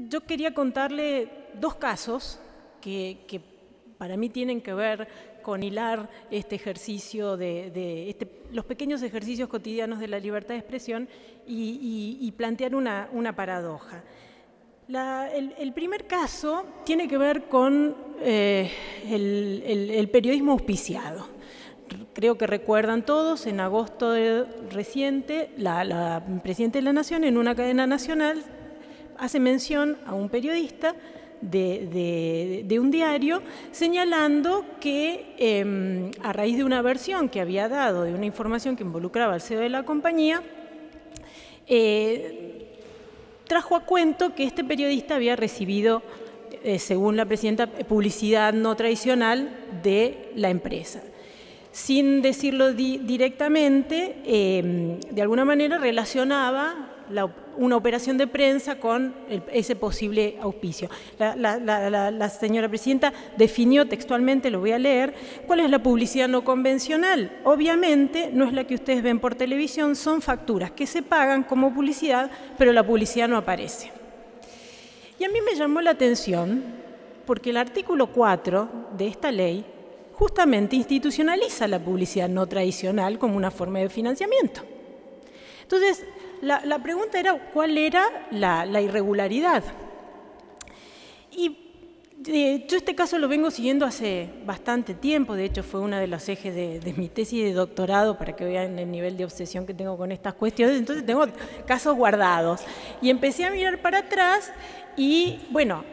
yo quería contarle dos casos que para mí tienen que ver con hilar este ejercicio los pequeños ejercicios cotidianos de la libertad de expresión y plantear una paradoja. El primer caso tiene que ver con el periodismo auspiciado. Creo que recuerdan todos, en agosto reciente, la Presidenta de la Nación, en una cadena nacional, hace mención a un periodista de un diario, señalando que a raíz de una versión que había dado de una información que involucraba al CEO de la compañía, trajo a cuento que este periodista había recibido, según la presidenta, publicidad no tradicional de la empresa. Sin decirlo directamente, de alguna manera relacionaba una operación de prensa con ese posible auspicio. La señora presidenta definió textualmente, lo voy a leer, cuál es la publicidad no convencional. Obviamente no es la que ustedes ven por televisión, son facturas que se pagan como publicidad, pero la publicidad no aparece. Y a mí me llamó la atención porque el artículo 4 de esta ley justamente institucionaliza la publicidad no tradicional como una forma de financiamiento. Entonces, la pregunta era cuál era la irregularidad. Y yo este caso lo vengo siguiendo hace bastante tiempo, de hecho fue uno de los ejes de mi tesis de doctorado, para que vean el nivel de obsesión que tengo con estas cuestiones. Entonces tengo casos guardados. Y empecé a mirar para atrás y, bueno,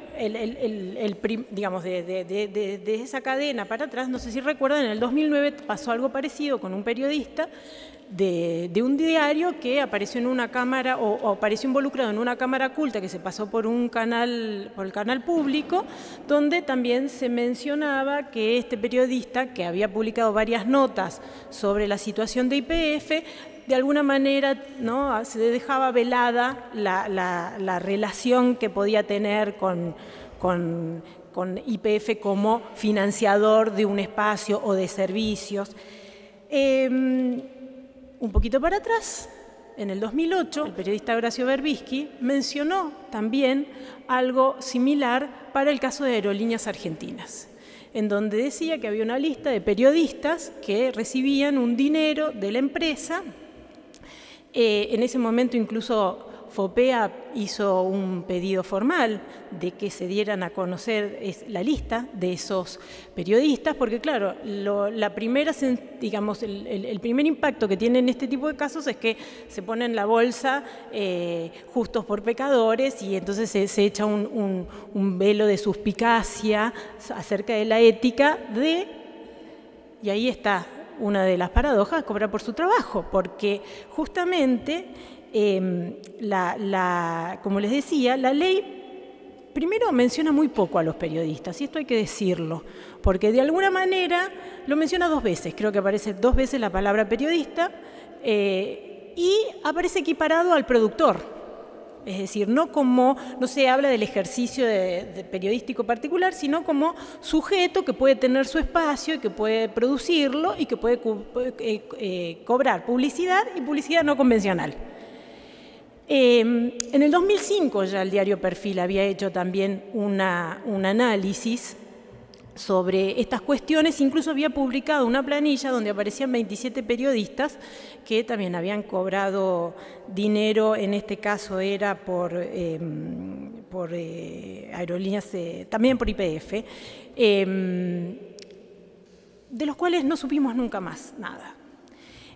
digamos, de esa cadena para atrás, no sé si recuerdan, en el 2009 pasó algo parecido con un periodista de un diario que apareció en una cámara o apareció involucrado en una cámara oculta que se pasó por el canal público, donde también se mencionaba que este periodista, que había publicado varias notas sobre la situación de YPF, de alguna manera, ¿no?, se dejaba velada la relación que podía tener con YPF como financiador de un espacio o de servicios. Un poquito para atrás, en el 2008, el periodista Horacio Berbisky mencionó también algo similar para el caso de Aerolíneas Argentinas, en donde decía que había una lista de periodistas que recibían un dinero de la empresa. En ese momento incluso FOPEA hizo un pedido formal de que se dieran a conocer la lista de esos periodistas, porque claro, digamos, el primer impacto que tienen este tipo de casos es que se pone en la bolsa justos por pecadores, y entonces se echa un velo de suspicacia acerca de la ética y ahí está una de las paradojas, cobrar por su trabajo, porque justamente, como les decía, la ley primero menciona muy poco a los periodistas, y esto hay que decirlo, porque de alguna manera lo menciona dos veces, creo que aparece dos veces la palabra periodista, y aparece equiparado al productor. Es decir, no se habla del ejercicio de periodístico particular, sino como sujeto que puede tener su espacio y que puede producirlo y que puede cobrar publicidad y publicidad no convencional. En el 2005 ya el diario Perfil había hecho también un análisis sobre estas cuestiones, incluso había publicado una planilla donde aparecían 27 periodistas que también habían cobrado dinero, en este caso era por aerolíneas, también por YPF, de los cuales no supimos nunca más nada.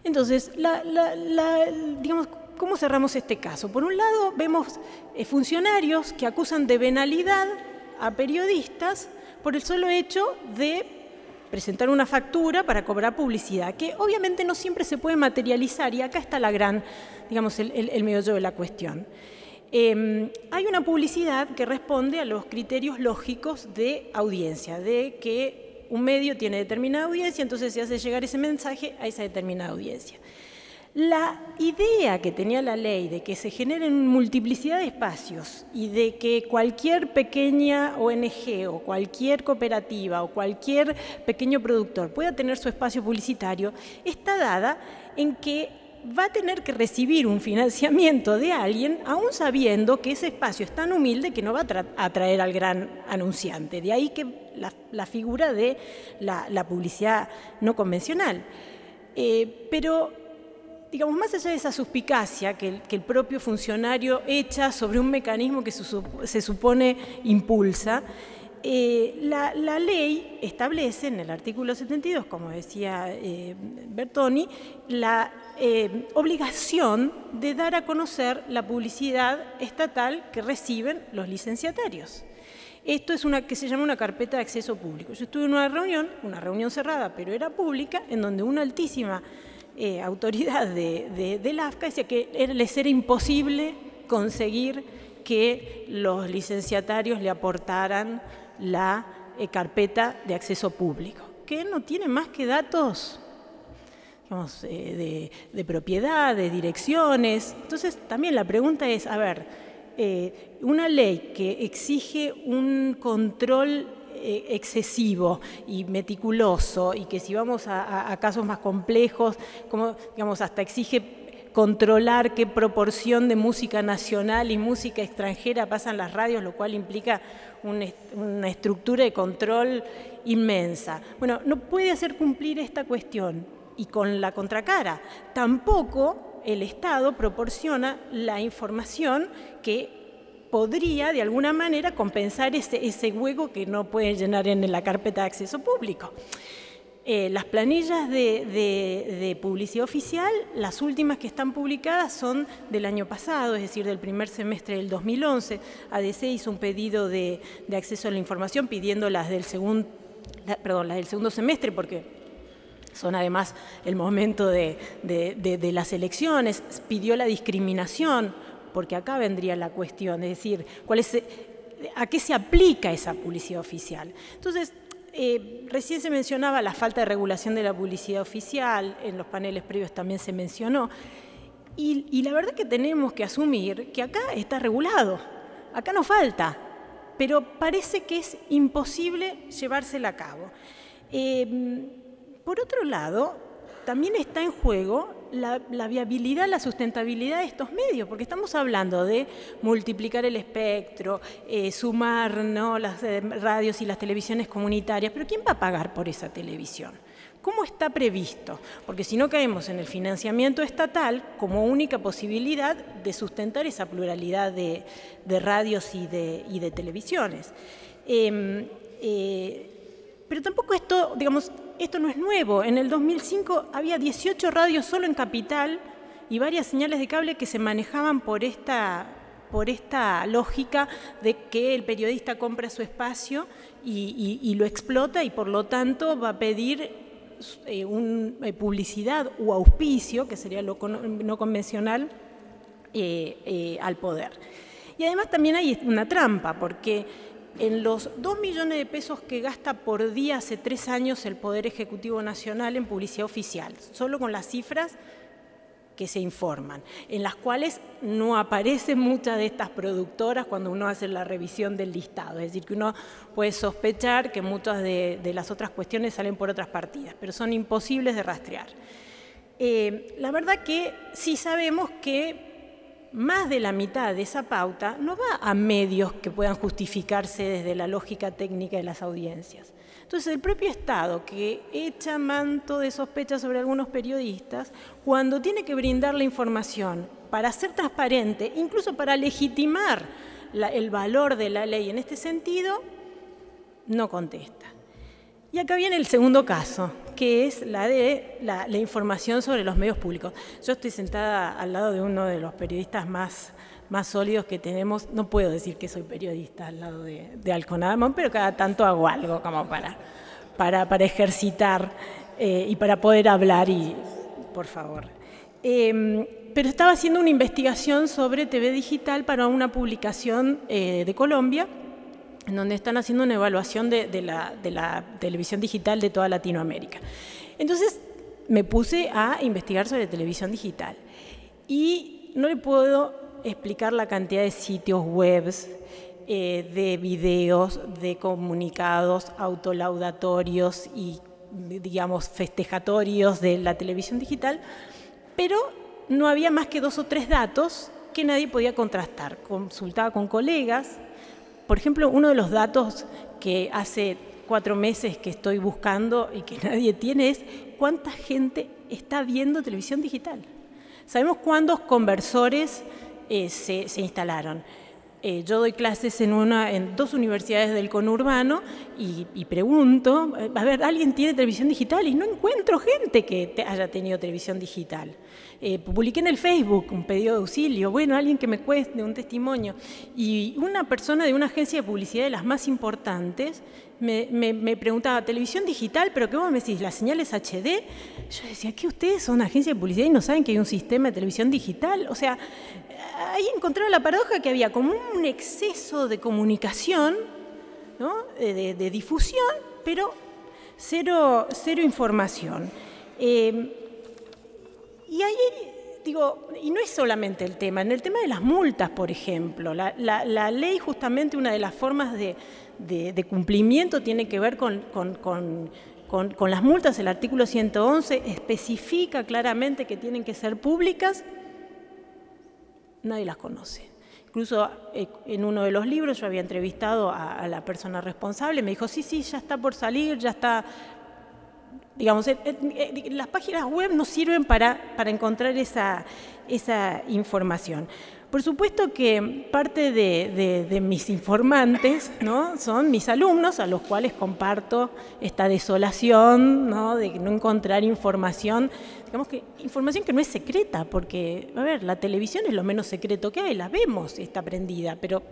Entonces, digamos, ¿cómo cerramos este caso? Por un lado, vemos funcionarios que acusan de venalidad a periodistas por el solo hecho de presentar una factura para cobrar publicidad, que obviamente no siempre se puede materializar, y acá está digamos, el meollo de la cuestión. Hay una publicidad que responde a los criterios lógicos de audiencia, de que un medio tiene determinada audiencia, entonces se hace llegar ese mensaje a esa determinada audiencia. La idea que tenía la ley de que se generen multiplicidad de espacios y de que cualquier pequeña ONG o cualquier cooperativa o cualquier pequeño productor pueda tener su espacio publicitario está dada en que va a tener que recibir un financiamiento de alguien, aún sabiendo que ese espacio es tan humilde que no va a atraer al gran anunciante. De ahí que la figura de la publicidad no convencional. Pero, digamos, más allá de esa suspicacia que el propio funcionario echa sobre un mecanismo que se supone impulsa, la ley establece en el artículo 72, como decía Bertoni, la obligación de dar a conocer la publicidad estatal que reciben los licenciatarios. Esto es que se llama una carpeta de acceso público. Yo estuve en una reunión cerrada, pero era pública, en donde una altísima autoridad del AFCA decía que les era imposible conseguir que los licenciatarios le aportaran la carpeta de acceso público, que no tiene más que datos, digamos, de propiedad, de direcciones. Entonces, también la pregunta es, a ver, una ley que exige un control excesivo y meticuloso, y que si vamos a casos más complejos, como, digamos, hasta exige controlar qué proporción de música nacional y música extranjera pasan las radios, lo cual implica una estructura de control inmensa. Bueno, no puede hacer cumplir esta cuestión, y con la contracara, tampoco el Estado proporciona la información que podría, de alguna manera, compensar ese hueco que no puede llenar en la carpeta de acceso público. Las planillas de publicidad oficial, las últimas que están publicadas son del año pasado, es decir, del primer semestre del 2011. ADC hizo un pedido de acceso a la información pidiendo las del segundo semestre, porque son además el momento de las elecciones. Pidió la discriminación, porque acá vendría la cuestión, es decir, ¿a qué se aplica esa publicidad oficial? Entonces, recién se mencionaba la falta de regulación de la publicidad oficial, en los paneles previos también se mencionó, y la verdad que tenemos que asumir que acá está regulado, acá no falta, pero parece que es imposible llevársela a cabo. Por otro lado, también está en juego la viabilidad, la sustentabilidad de estos medios, porque estamos hablando de multiplicar el espectro, sumar, ¿no?, las radios y las televisiones comunitarias, pero ¿quién va a pagar por esa televisión? ¿Cómo está previsto? Porque si no caemos en el financiamiento estatal como única posibilidad de sustentar esa pluralidad de radios y de televisiones. Pero tampoco esto, digamos, esto no es nuevo. En el 2005 había 18 radios solo en Capital y varias señales de cable que se manejaban por esta lógica de que el periodista compra su espacio y lo explota, y por lo tanto va a pedir publicidad o auspicio, que sería lo no convencional, al poder. Y además también hay una trampa, porque en los 2 millones de pesos que gasta por día hace 3 años el Poder Ejecutivo Nacional en publicidad oficial, solo con las cifras que se informan, en las cuales no aparecen muchas de estas productoras cuando uno hace la revisión del listado. Es decir, que uno puede sospechar que muchas de las otras cuestiones salen por otras partidas, pero son imposibles de rastrear. La verdad que sí sabemos que más de la mitad de esa pauta no va a medios que puedan justificarse desde la lógica técnica de las audiencias. Entonces, el propio Estado, que echa manto de sospecha sobre algunos periodistas, cuando tiene que brindar la información para ser transparente, incluso para legitimar el valor de la ley en este sentido, no contesta. Y acá viene el segundo caso, que es la de la información sobre los medios públicos. Yo estoy sentada al lado de uno de los periodistas más sólidos que tenemos. No puedo decir que soy periodista al lado de Alconadamón, pero cada tanto hago algo como para ejercitar y para poder hablar, y por favor. Pero estaba haciendo una investigación sobre TV digital para una publicación de Colombia, en donde están haciendo una evaluación de la televisión digital de toda Latinoamérica. Entonces me puse a investigar sobre televisión digital y no le puedo explicar la cantidad de sitios web, de videos, de comunicados autolaudatorios y, digamos, festejatorios de la televisión digital, pero no había más que 2 o 3 datos que nadie podía contrastar. Consultaba con colegas. Por ejemplo, uno de los datos que hace 4 meses que estoy buscando y que nadie tiene es cuánta gente está viendo televisión digital. Sabemos cuántos conversores se instalaron. Yo doy clases en 2 universidades del conurbano y pregunto, a ver, ¿alguien tiene televisión digital? Y no encuentro gente que haya tenido televisión digital. Publiqué en el Facebook un pedido de auxilio, bueno, alguien que me cueste un testimonio. Y una persona de una agencia de publicidad de las más importantes me preguntaba, ¿televisión digital? ¿Pero qué vos me decís? ¿La señal es HD? Yo decía, ¿qué ustedes son agencia de publicidad y no saben que hay un sistema de televisión digital? O sea, ahí encontraba la paradoja que había como un exceso de comunicación, ¿no? de difusión, pero cero información. Y ahí, digo, y no es solamente el tema, en el tema de las multas, por ejemplo, la ley justamente una de las formas de cumplimiento tiene que ver con las multas. El artículo 111 especifica claramente que tienen que ser públicas. Nadie las conoce. Incluso en uno de los libros yo había entrevistado a la persona responsable, me dijo, sí, ya está por salir, ya está. Digamos, las páginas web no sirven para encontrar esa información. Por supuesto que parte de mis informantes, ¿no? Son mis alumnos, a los cuales comparto esta desolación, ¿no? De no encontrar información, digamos que información que no es secreta, porque, a ver, la televisión es lo menos secreto que hay, la vemos, está prendida, pero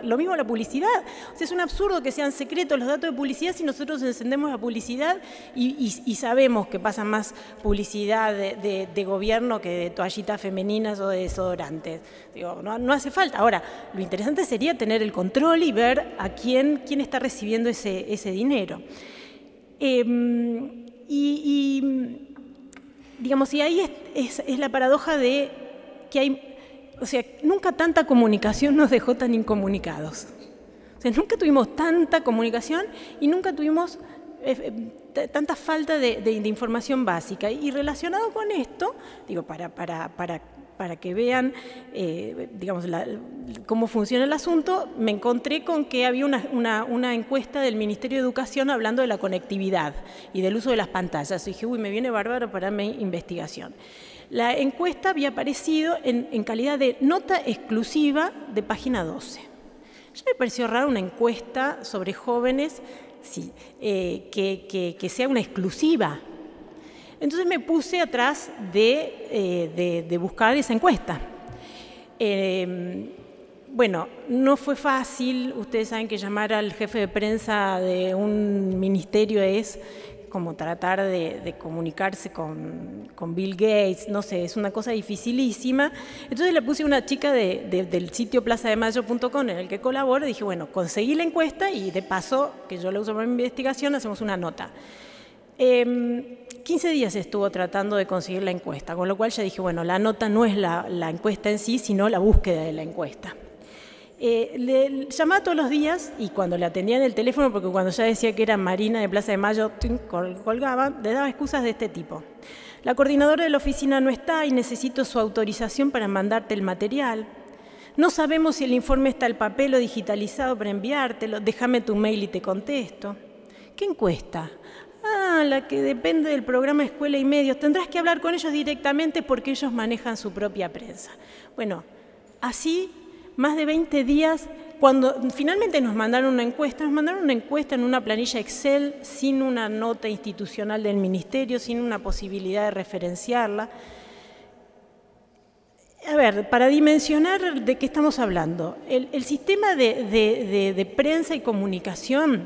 lo mismo la publicidad. O sea, es un absurdo que sean secretos los datos de publicidad si nosotros encendemos la publicidad y sabemos que pasa más publicidad de gobierno que de toallitas femeninas o de desodorantes. Digo, no hace falta. Ahora, lo interesante sería tener el control y ver a quién está recibiendo ese dinero. Digamos, y ahí es la paradoja de que hay. O sea, nunca tanta comunicación nos dejó tan incomunicados. O sea, nunca tuvimos tanta comunicación y nunca tuvimos tanta falta de información básica. Y relacionado con esto, digo, para que vean, digamos, cómo funciona el asunto, me encontré con que había una encuesta del Ministerio de Educación hablando de la conectividad y del uso de las pantallas. Y dije, uy, me viene bárbaro para mi investigación. La encuesta había aparecido en calidad de nota exclusiva de página 12. Ya me pareció raro una encuesta sobre jóvenes, sí, que sea una exclusiva. Entonces me puse atrás de buscar esa encuesta. Bueno, no fue fácil. Ustedes saben que llamar al jefe de prensa de un ministerio es como tratar de comunicarse con Bill Gates, no sé, es una cosa dificilísima. Entonces le puse a una chica del sitio plazademayo.com en el que colaboro, y dije, bueno, conseguí la encuesta y de paso, que yo la uso para mi investigación, hacemos una nota. 15 días estuvo tratando de conseguir la encuesta, con lo cual ya dije, bueno, la nota no es la encuesta en sí, sino la búsqueda de la encuesta. Le llamaba todos los días y cuando le atendía en el teléfono, porque cuando ya decía que era Marina de Plaza de Mayo, colgaba, le daba excusas de este tipo. La coordinadora de la oficina no está y necesito su autorización para mandarte el material. No sabemos si el informe está en papel o digitalizado para enviártelo. Déjame tu mail y te contesto. ¿Qué encuesta? Ah, la que depende del programa Escuela y Medios. Tendrás que hablar con ellos directamente porque ellos manejan su propia prensa. Bueno, así más de 20 días, cuando finalmente nos mandaron una encuesta en una planilla Excel sin una nota institucional del ministerio, sin una posibilidad de referenciarla. A ver, para dimensionar de qué estamos hablando, el sistema de prensa y comunicación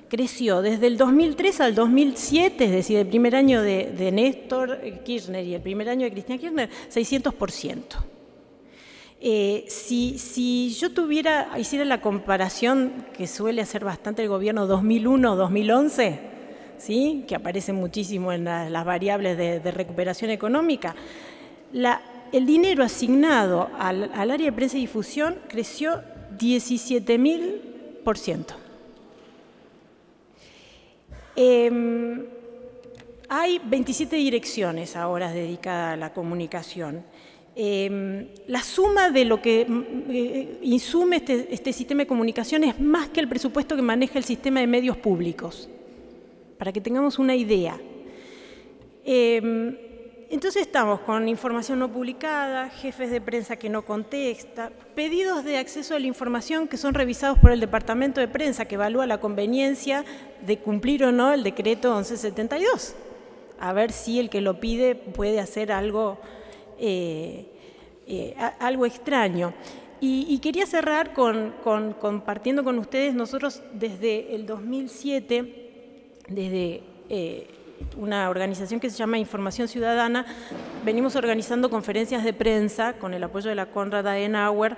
creció desde el 2003 al 2007, es decir, el primer año de Néstor Kirchner y el primer año de Cristina Kirchner, 600%. Si yo hiciera la comparación que suele hacer bastante el gobierno 2001-2011, ¿sí? Que aparece muchísimo en las variables de recuperación económica, el dinero asignado al área de prensa y difusión creció 17.000%. Hay 27 direcciones ahora dedicadas a la comunicación. La suma de lo que insume este sistema de comunicación es más que el presupuesto que maneja el sistema de medios públicos, para que tengamos una idea. Entonces estamos con información no publicada, jefes de prensa que no contestan, pedidos de acceso a la información que son revisados por el Departamento de Prensa, que evalúa la conveniencia de cumplir o no el decreto 1172, a ver si el que lo pide puede hacer algo extraño. Y quería cerrar compartiendo con ustedes, nosotros desde el 2007, desde una organización que se llama Información Ciudadana, venimos organizando conferencias de prensa con el apoyo de la Konrad Adenauer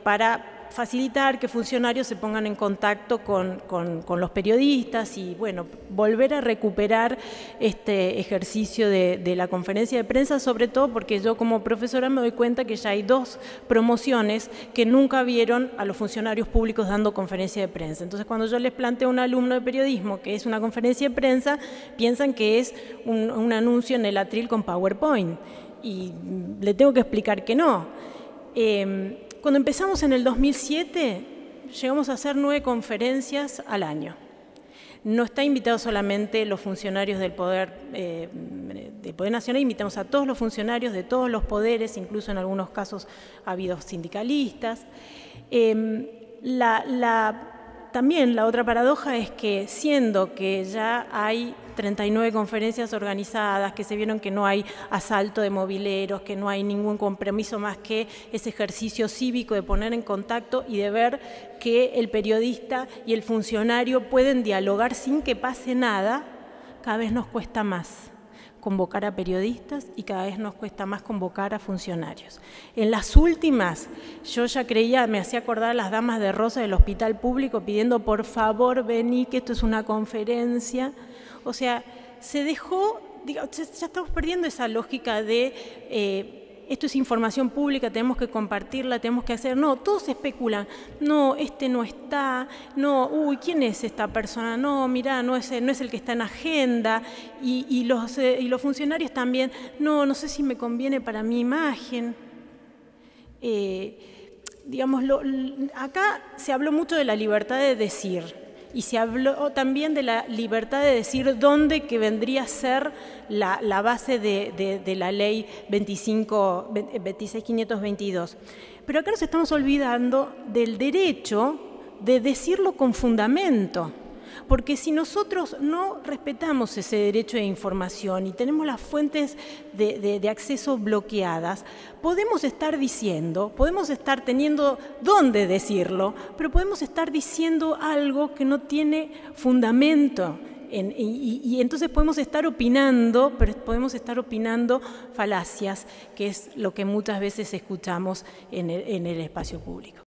para facilitar que funcionarios se pongan en contacto con los periodistas y, bueno, volver a recuperar este ejercicio de la conferencia de prensa, sobre todo porque yo como profesora me doy cuenta que ya hay 2 promociones que nunca vieron a los funcionarios públicos dando conferencia de prensa. Entonces, cuando yo les planteo a un alumno de periodismo que es una conferencia de prensa, piensan que es un anuncio en el atril con PowerPoint y le tengo que explicar que no. Cuando empezamos en el 2007, llegamos a hacer 9 conferencias al año. No está invitado solamente los funcionarios del Poder Nacional, invitamos a todos los funcionarios de todos los poderes, incluso en algunos casos ha habido sindicalistas. También la otra paradoja es que, siendo que ya hay 39 conferencias organizadas, que se vieron que no hay asalto de mobileros, que no hay ningún compromiso más que ese ejercicio cívico de poner en contacto y de ver que el periodista y el funcionario pueden dialogar sin que pase nada, cada vez nos cuesta más convocar a periodistas y cada vez nos cuesta más convocar a funcionarios. En las últimas, yo ya creía, me hacía acordar a las damas de rosa del hospital público pidiendo por favor vení, que esto es una conferencia. O sea, se dejó, ya estamos perdiendo esa lógica de esto es información pública, tenemos que compartirla, tenemos que hacer. No, todos especulan. No, este no está. No, uy, ¿quién es esta persona? No, mirá, no es el que está en agenda. Y los funcionarios también. No sé si me conviene para mi imagen. Digamos, acá se habló mucho de la libertad de decir. Y se habló también de la libertad de decir dónde, que vendría a ser la base de la ley 26.522. Pero acá nos estamos olvidando del derecho de decirlo con fundamento. Porque si nosotros no respetamos ese derecho de información y tenemos las fuentes de acceso bloqueadas, podemos estar diciendo, podemos estar teniendo dónde decirlo, pero podemos estar diciendo algo que no tiene fundamento. Y entonces podemos estar opinando, pero podemos estar opinando falacias, que es lo que muchas veces escuchamos en el espacio público.